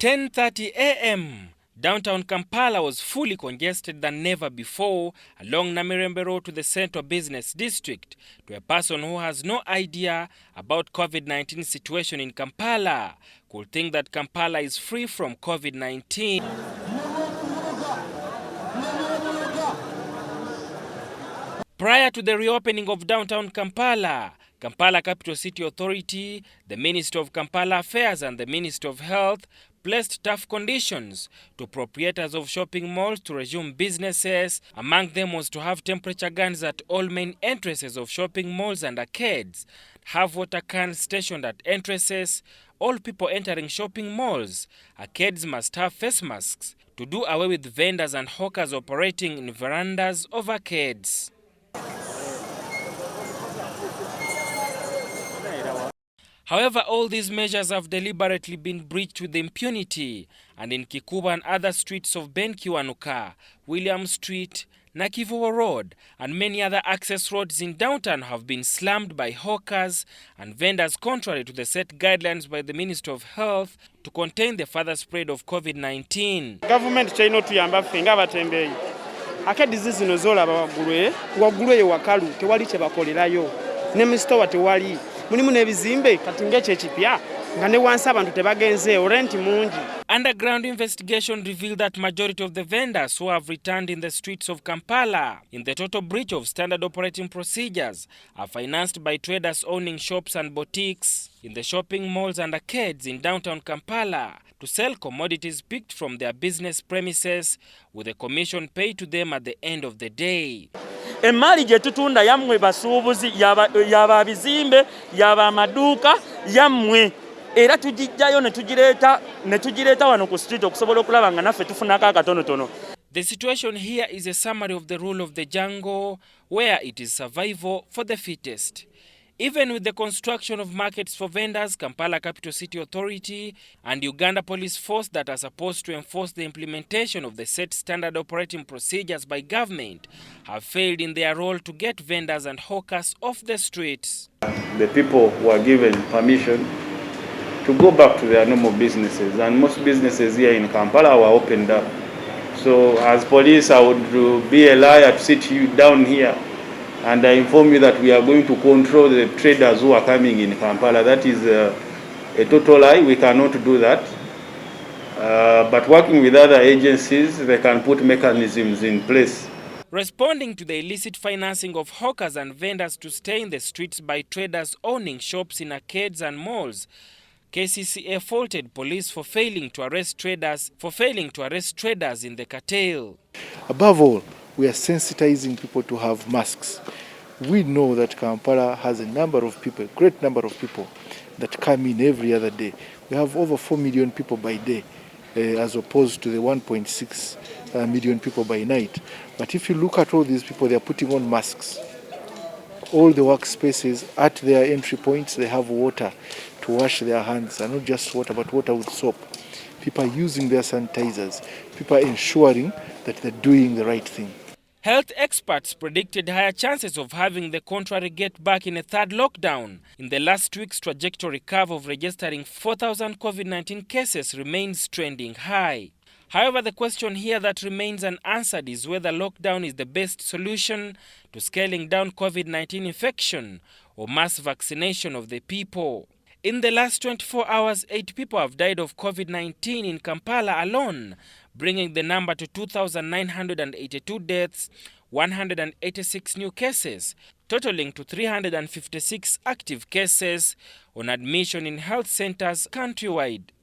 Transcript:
10:30 a.m. Downtown Kampala was fully congested than never before along Namirembe Road to the Central Business District. To a person who has no idea about COVID-19 situation in Kampala, could think that Kampala is free from COVID-19. Prior to the reopening of downtown Kampala, Kampala Capital City Authority, the Minister of Kampala Affairs and the Minister of Health placed tough conditions to proprietors of shopping malls to resume businesses. Among them was to have temperature guns at all main entrances of shopping malls and arcades, have water cans stationed at entrances. All people entering shopping malls, arcades must have face masks, to do away with vendors and hawkers operating in verandas of arcades. However, all these measures have deliberately been breached with impunity, and in Kikuba and other streets of Benkiwanuka, William Street, Nakivuo Road, and many other access roads in downtown have been slammed by hawkers and vendors contrary to the set guidelines by the Minister of Health to contain the further spread of COVID-19. Government chaino tuyamba fenga batembeyi. Ake disease no zola wagulwe wakalu tewali kye bakolerayo. Ne mistore tewali. Mulimu nebizimbe katinge kyekipya nga ne wansi abantu tebagenze rent mungi. Underground investigation revealed that majority of the vendors who have returned in the streets of Kampala in the total breach of standard operating procedures are financed by traders owning shops and boutiques in the shopping malls and arcades in downtown Kampala to sell commodities picked from their business premises with a commission paid to them at the end of the day. Emali gye tutunda yammwe basuubuzi yaba bizimbe yaba maduuka yammwe era tujijjayo ne tugireeta wano ku street okusobola okulaba nga naffe tufunako akatonotono. The situation here is a summary of the rule of the jungle, where it is survival for the fittest. Even with the construction of markets for vendors, Kampala Capital City Authority and Uganda Police Force that are supposed to enforce the implementation of the set standard operating procedures by government have failed in their role to get vendors and hawkers off the streets. The people were given permission to go back to their normal businesses, and most businesses here in Kampala were opened up. So as police, I would be a liar to sit you down here and I inform you that we are going to control the traders who are coming in Kampala. That is a total lie. We cannot do that. But working with other agencies, they can put mechanisms in place. Responding to the illicit financing of hawkers and vendors to stay in the streets by traders owning shops in arcades and malls, KCCA faulted police for failing to arrest traders in the cartel. Above all, we are sensitizing people to have masks. We know that Kampala has a great number of people that come in every other day. We have over 4 million people by day, as opposed to the 1.6 million people by night. But if you look at all these people, they are putting on masks. All the workspaces, at their entry points, they have water to wash their hands, and not just water, but water with soap. People are using their sanitizers. People are ensuring that they're doing the right thing. Health experts predicted higher chances of having the contrary get back in a third lockdown. In the last week's trajectory curve of registering 4,000 COVID-19 cases remains trending high. However, the question here that remains unanswered is whether lockdown is the best solution to scaling down COVID-19 infection or mass vaccination of the people. In the last 24 hours, 8 people have died of COVID-19 in Kampala alone, bringing the number to 2,982 deaths, 186 new cases, totaling to 356 active cases on admission in health centers countrywide.